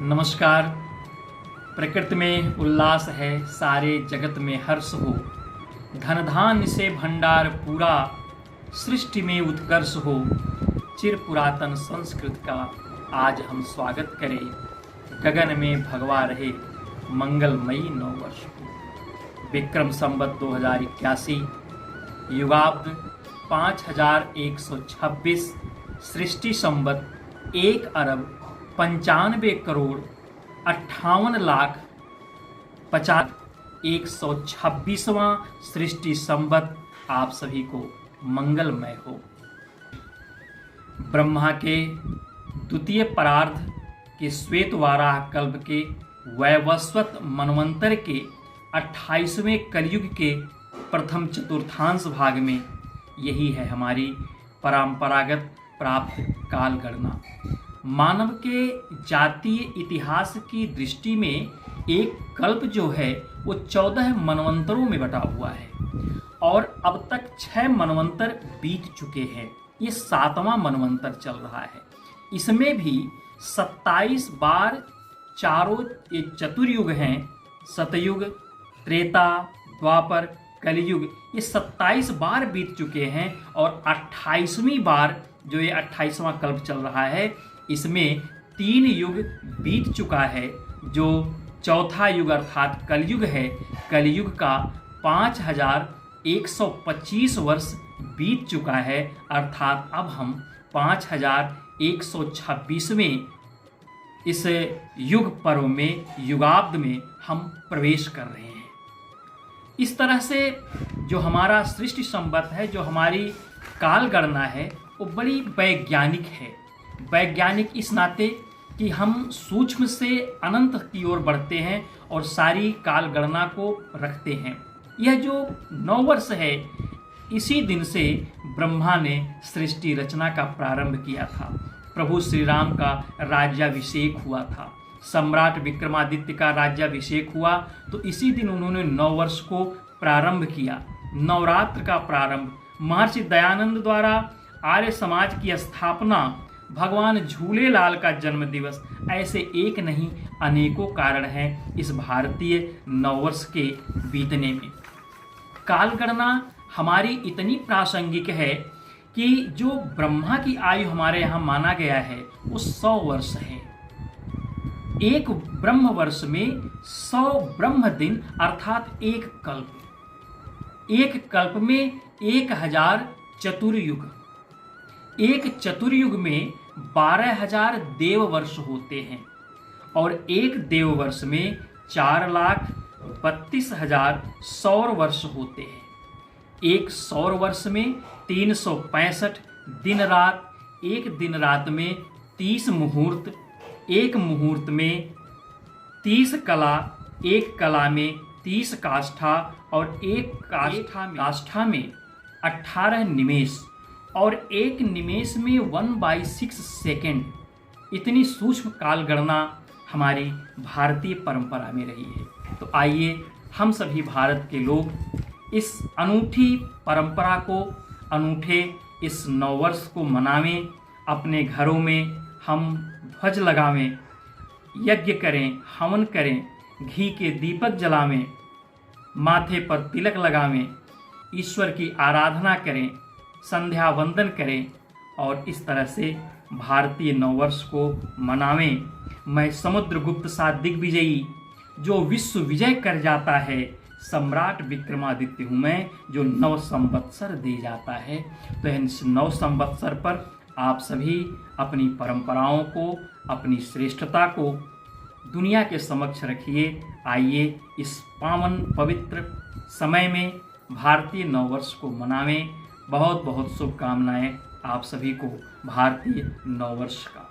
नमस्कार। प्रकृति में उल्लास है, सारे जगत में हर्ष हो। धन धान्य से भंडार पूरा, सृष्टि में उत्कर्ष हो। चिर पुरातन संस्कृत का आज हम स्वागत करें। गगन में भगवा रहे मंगलमयी नववर्ष को। विक्रम संवत 2081, युगाब्द 5126, सृष्टि संवत 1,58,58,50,126वां सृष्टि संवत आप सभी को मंगलमय हो। ब्रह्मा के द्वितीय परार्ध के श्वेत वाराह कल्प के वैवस्वत मनवंतर के 28वें कलयुग के प्रथम चतुर्थांश भाग में यही है हमारी परंपरागत प्राप्त काल गणना। मानव के जातीय इतिहास की दृष्टि में एक कल्प जो है वो 14 मनवंतरों में बटा हुआ है और अब तक 6 मनवंतर बीत चुके हैं। ये 7वां मनवंतर चल रहा है। इसमें भी 27 बार चारों चतुर्युग हैं, सतयुग, त्रेता, द्वापर, कलयुग। ये 27 बार बीत चुके हैं और 28वीं बार जो ये 28वां कल्प चल रहा है, इसमें 3 युग बीत चुका है। जो चौथा युग अर्थात कलयुग है, कलयुग का 5125 वर्ष बीत चुका है। अर्थात अब हम 5126वें इस युग पर्व में, युगाब्द में हम प्रवेश कर रहे हैं। इस तरह से जो हमारा सृष्टि संवत है, जो हमारी काल गणना है, वो बड़ी वैज्ञानिक है। वैज्ञानिक इस नाते कि हम सूक्ष्म से अनंत की ओर बढ़ते हैं और सारी काल गणना को रखते हैं। यह जो नववर्ष है, इसी दिन से ब्रह्मा ने सृष्टि रचना का प्रारंभ किया था। प्रभु श्री राम का राज्याभिषेक हुआ था, सम्राट विक्रमादित्य का राज्याभिषेक हुआ, तो इसी दिन उन्होंने नववर्ष को प्रारंभ किया। नवरात्र का प्रारंभ महर्षि दयानंद द्वारा आर्य समाज की स्थापना, भगवान झूलेलाल का जन्म दिवस, ऐसे एक नहीं अनेकों कारण हैं इस भारतीय नववर्ष के बीतने में। काल गणना हमारी इतनी प्रासंगिक है कि जो ब्रह्मा की आयु हमारे यहाँ माना गया है वो 100 वर्ष है। एक ब्रह्म वर्ष में 100 ब्रह्म दिन अर्थात एक कल्प। एक कल्प में 1000 चतुर्युग। एक चतुर्युग में 12,000 देव वर्ष होते हैं और एक देव वर्ष में 4,32,000 सौर वर्ष होते हैं। एक सौर वर्ष में 365 दिन रात, एक दिन रात में 30 मुहूर्त, एक मुहूर्त में 30 कला, एक कला में 30 काष्ठा और एक काष्ठा में 18 निमेष और एक निमेष में 1/6 सेकेंड। इतनी सूक्ष्म काल गणना हमारी भारतीय परंपरा में रही है। तो आइए हम सभी भारत के लोग इस अनूठी परंपरा को, अनूठे इस नववर्ष को मनावें। अपने घरों में हम ध्वज लगावें, यज्ञ करें, हवन करें, घी के दीपक जलावें, माथे पर तिलक लगावें, ईश्वर की आराधना करें, संध्या वंदन करें और इस तरह से भारतीय नववर्ष को मनावें। मैं समुद्रगुप्त सा दिग्विजयी जो विश्व विजय कर जाता है, सम्राट विक्रमादित्य हूँ मैं, जो 9 संवत्सर दे जाता है। तो इस 9 संवत्सर पर आप सभी अपनी परंपराओं को, अपनी श्रेष्ठता को दुनिया के समक्ष रखिए। आइए इस पावन पवित्र समय में भारतीय नववर्ष को मनावें। बहुत बहुत शुभकामनाएं आप सभी को भारतीय नववर्ष का।